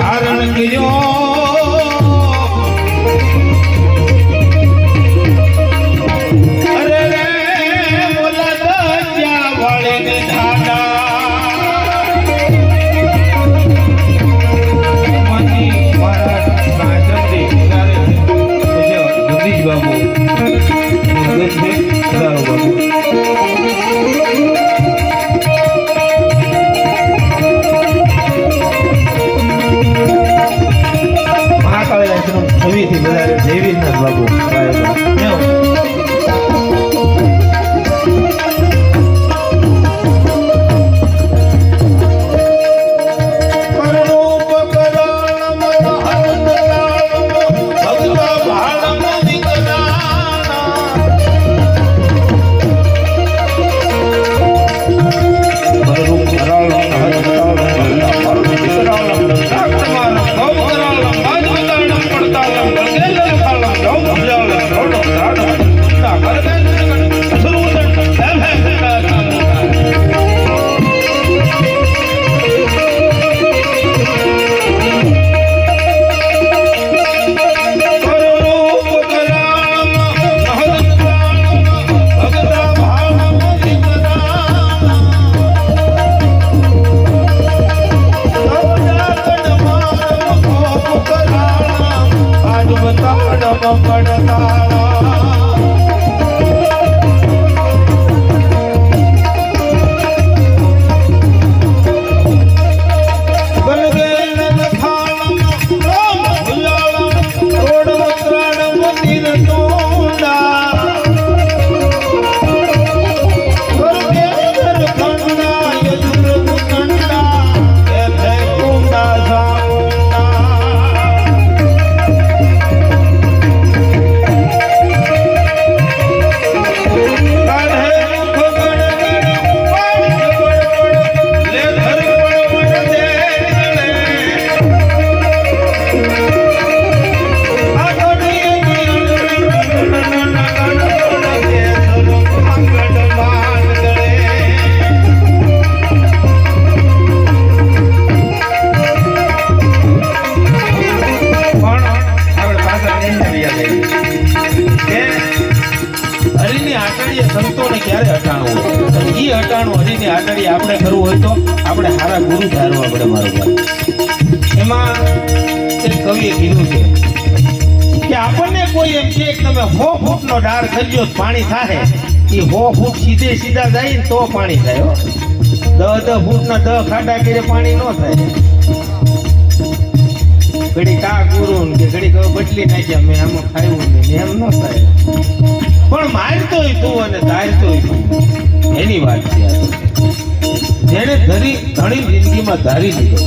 ધારણ કર્યો બાબુ સંતોને ક્યારે હટાણું હોય એ હટાણું હરીની આટડી આપણે કરવું હોય તો આપણે સારા ગુરુ ધારવા પડે મારું ભાઈ એમાં એક કવિએ કીધું છે કે આપણને કોઈ એમ છે કે તમે 100 ફૂટનો ડાળ કરજો પાણી થાય એ 100 ફૂટ સીધા જાય ને તો પાણી થાય 10 ફૂટના 10 ખાડા કરે પાણી ન થાય ઘડી કા ગુરુ કે ઘડી બદલી નાખ્યા મેં આમાં ખાયું નહીં એમ ન થાય પણ મારતોય તું અને ધારતોય તું એની વાત છે જેને ઘણી જિંદગીમાં ધારી લીધો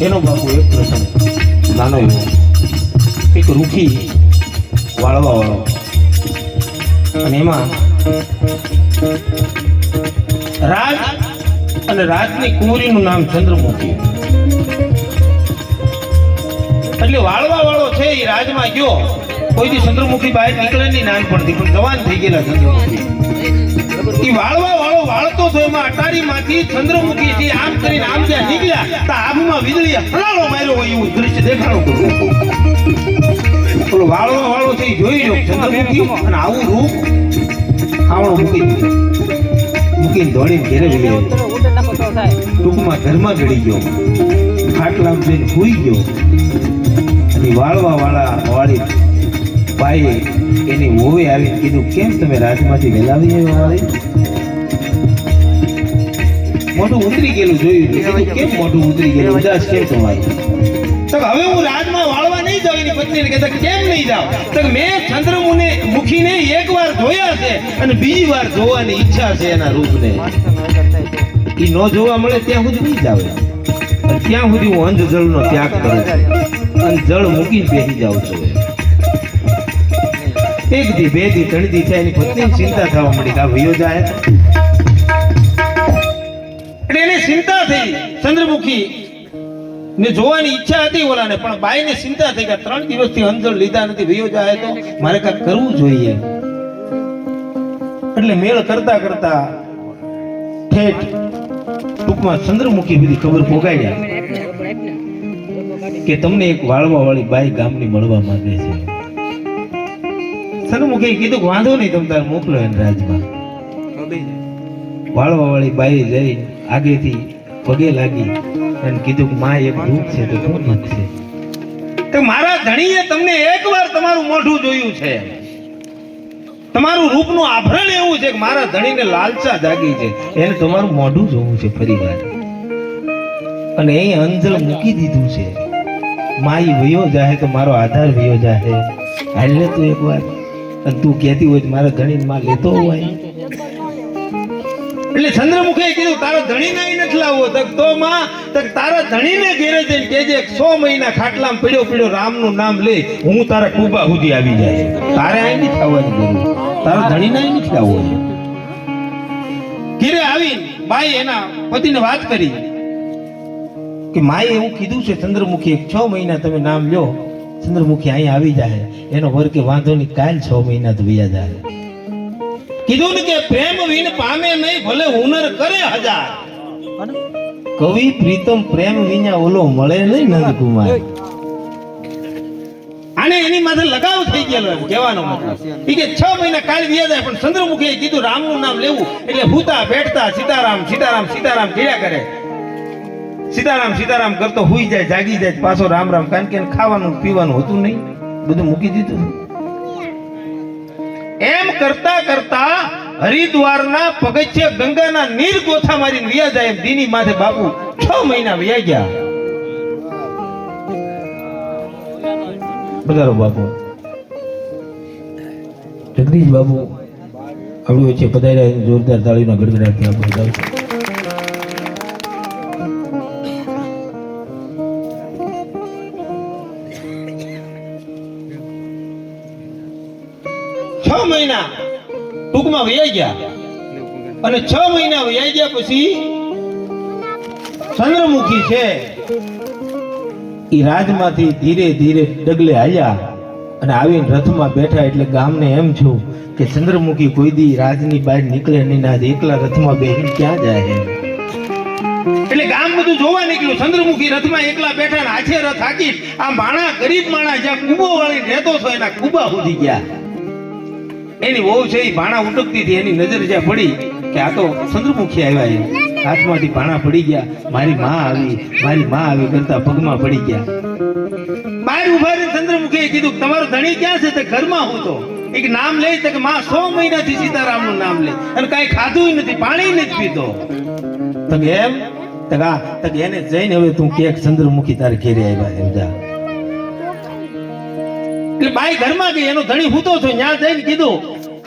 એનો બાપુ એક પ્રસંગ નાનો એવો એક રૂખી વાળવા વાળો અને એમાં રાજ અને રાજની કુંવરીનું નામ ચંદ્રમુખી એટલે વાળવા વાળો છે એ રાજમાં ગયો કોઈ દી ચંદ્રમુખી બહાર નીકળે નહીં નાનપણથી પણ જવાન થઈ ગયેલા ચંદ્રમુખી એ વાળવા વાળો વાળતો તો એમાં અટારીમાંથી ચંદ્રમુખી જે આમ કરીને આમ જ્યાં નીકળ્યા તો આબમાં વીજળી ફલાળો માર્યો હોય એવું દૃશ્ય દેખાડું પેલો વાળવા વાળો છે એ જોઈ લો ચંદ્રમુખી અને આવું રૂપ ખાવણો મૂકીને દોડીને ઘેરે ગયો ટૂંકમાં ઘરમાં ચડી ગયો ખાટલામાં જઈને સૂઈ ગયો અને વાળવા વાળી ભાઈએ એની હોવે આવીને કીધું કેમ તમે રાજમાંથી વેલાવી આવ્યો વાળી મોઢું ઉતરી ગયેલું જોયું કેમ મોઢું ઉતરી ગયેલું ઉદાસ કેમ તમારું તો હવે હું રાજમાં વાળવા નહીં જાઉં એની પત્નીને કહેતા કેમ નહીં જાઉં તો મેં ચંદ્રમુખીને એકવાર જોયા છે અને બીજી વાર જોવાની ઈચ્છા છે એના રૂપને એ ન જોવા મળે ત્યાં સુધી નહીં જાવ ત્યાં સુધી હું અંધ જળનો ત્યાગ કરું છું અને જળ મૂકીને બેસી જાઉં છું એક દી બે દી ત્રણ દી થાય એની પત્ની ચિંતા થવા મળી કે આ વયો જાય એટલે એને ચિંતા થઈ ચંદ્રમુખી ને જોવાની ઈચ્છા હતી ઓલાને પણ બાઈને ચિંતા થઈ કે 3 દિવસથી અંજળ લીધા નથી વયો જાય તો મારે કાંઈક કરવું જોઈએ એટલે મેળ કરતા કરતા ઠેઠ ટૂંકમાં ચંદ્રમુખી બધી ખબર પોગાડ્યા કે તમને એક વાળવા વાળી બાઈ ગામની મળવા માંગે છે. સન્મુખે કીધું કે વાંધો નહીં, તમે તારે મોકલો એને રાજમાં. વાળવા વાળી બાઈ જઈ આગેથી પગે લાગી અને કીધું કે માં એક દુઃખ છે તો શું દુઃખ છે? કે મારા ધણીએ તમને એકવાર તમારું મોઢું જોયું છે, તમારું રૂપનું આભરણ એવું છે કે મારા ધણીને લાલચા જાગી છે, એને તમારું મોઢું જોવું છે ફરીવાર. અને અહીં અંજળ મૂકી દીધું છે, માઈ વયો જાહે તો મારો આધાર વયો જાહે. હાલ લે તું એકવાર, અને તું કહેતી હોય મારા ધણીને માં લેતો હોય. એટલે ચંદ્રમુખે કીધું તારા ધણીને નથી લાવવો. તો માં તારા ધણીને ઘેરે જઈને કહેજે 100 મહિના ખાટલામાં પડ્યો રામનું નામ લે, હું તારા કુબા સુધી આવી જાય. તારે અહીં નથી આવવાની જરૂર, તારા ધણીને અહીં નથી આવવો. ઘેરે આવી બાઈ એના પતિને વાત કરી કે માએ એવું કીધું છે ચંદ્રમુખી 6 મહિના તમે નામ લ્યો, ચંદ્રમુખી અહીં આવી જાય. એનો વર કે વાંધો નહીં, કાલ 6 મહિના તો વયા જાય. કીધું ને કે પ્રેમ વિન પામે નહીં, ભલે હુનર કરે 1000. કવિ પ્રીતમ પ્રેમ વિના ઓલો મળે નહીં નંદકુમાર. આને એની માથે લગાવ થઈ ગયેલો એમ કહેવાનો મતલબ. ઈ કે 6 મહિના કાલ વયા જાય, પણ ચંદ્રમુખીએ કીધું રામનું નામ લેવું એટલે હુતા બેઠતા સીતારામ સીતારામ સીતારામ કર્યા કરે. સીતારામ સીતારામ કરતો હુઈ જાય, જાગી જાય, પાછો રામ રામ. કારણ કે ખાવાનું પીવાનું હતું નહીં, બધું મૂકી દીધું. એમ કરતા કરતા હરિદ્વારના પગથિયે ગંગાના નીર ગોથા મારીને વ્યા જાય એમ દીની માથે બાપુ 6 મહિના વ્યા ગયા. બધારો બાપુ જગદીશ બાપુ આપણી વચ્ચે પધાર્યા, જોરદાર તાળીના ગડગડાટથી આપણે ગાવ. મહિના ટૂંકમાં વયા ગયા અને 6 મહિના વયા ગયા પછી ચંદ્રમુખી છે ઈ રાજમાંથી ધીરે ધીરે ડગલે હાલ્યા અને આવીને રથમાં બેઠા. એટલે ગામને એમ છું કે ચંદ્રમુખી કોઈ દી રાજની બહાર નીકળે નહીં, ના એકલા રથમાં બેહીને ક્યાં જાય. એટલે ગામ બધું જોવા નીકળ્યું. ચંદ્રમુખી રથમાં એકલા બેઠા ને હાથે રથ હાકી આ માણા ગરીબ માણા જ્યાં કુબો વાળી રહેતો હતો એના કુબા સુધી ગયા. એની વહુ છે એ ભાણા ઉટકતી હતી, એની નજર જ્યાં પડી કે આ તો ચંદ્રમુખી આવ્યા, હાથમાંથી ભાણા પડી ગયા. મારી માં આવી કરતા પગમાં પડી ગયા. બહાર ઉભા રહીને ચંદ્રમુખીએ કીધું તમારો ધણી ક્યાં છે? તે ઘરમાં હું તો એક નામ લે કે માં 100 મહિનાથી સીતારામનું નામ લે અને કાંઈ ખાધું નથી, પાણી નથી પીતો. તો એમ તક એને જઈને હવે તું કે ચંદ્રમુખી તારે ઘેરે આવ્યા એમ જા. એટલે બાઈ ઘરમાં ગઈ, એનો ધણી હૂતો છો, ત્યાં જઈને કીધું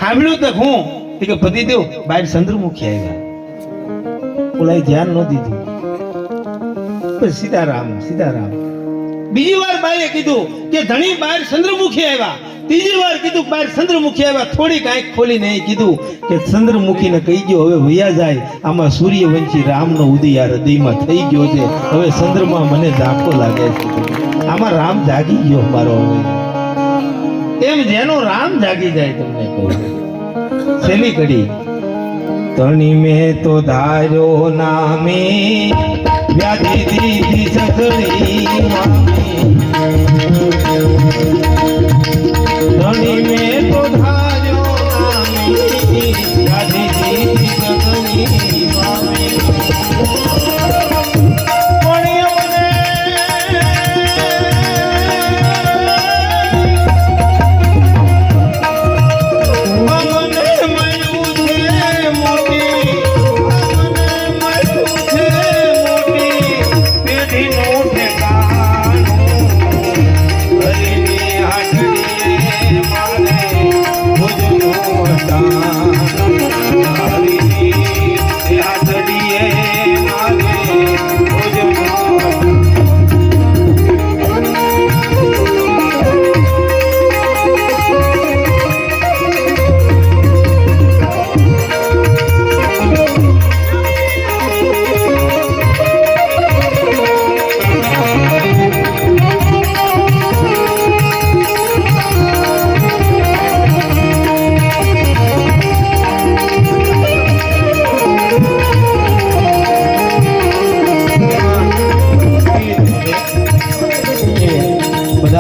સાંભળ્યું તો હું કે પતિ દેવ બહાર ચંદ્રમુખી આવ્યા. ઓલાએ ધ્યાન ન દીધું, સીતારામ સીતારામ. બીજી વાર બાઈએ કીધું કે ધણી બહાર ચંદ્રમુખી આવ્યા. ત્રીજી વાર કીધું બહાર ચંદ્રમુખી આવ્યા. થોડીક આંખ ખોલીને કીધું કે ચંદ્રમુખીને કહી ગયો હવે વયા જાય, આમાં સૂર્યવંશી રામનો ઉદય આ હૃદયમાં થઈ ગયો છે, હવે ચંદ્રમાં મને ઝાંખો લાગે છે, આમાં રામ જાગી ગયો મારો. હવે એમ જેનો રામ જાગી જાય તમને કહું. છેલ્લી કડી તણી મેં તો ધાર્યો નામે વ્યાધિ દીધી સખડી તણી મેં તો ધાર્યો નામે વ્યાધિ દીધી સખડી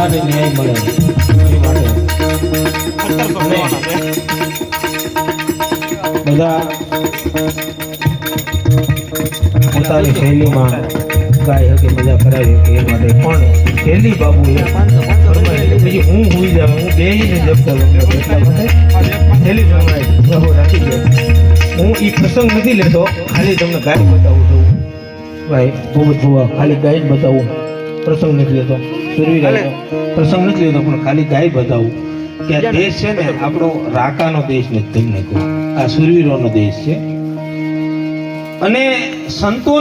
બધાને ન્યાય મળે એ માટે બધા પોતાની શૈલીમાં ગાય હકે મજા કરાવી શકે એ માટે પણ શૈલી બાબુ એ પછી હું હોઈ જાવ હું બેહીને જપ કરું એટલા માટે શૈલી પ્રમાણે પ્રભુ રાખી દે હું એ પ્રસંગ નથી લેતો ખાલી તમને ગાય બતાવું છું ભાઈ બહુ જોવા ખાલી ગાય જ બતાવું પ્રસંગ નથી લેતો પ્રસંગ નથી લેતો પણ ખાલી ગાય બતાવું કે આ દેશ છે ને આપણો રાકાનો દેશ નથી તમને કહું આ સુરવીરોનો દેશ છે અને સંતોના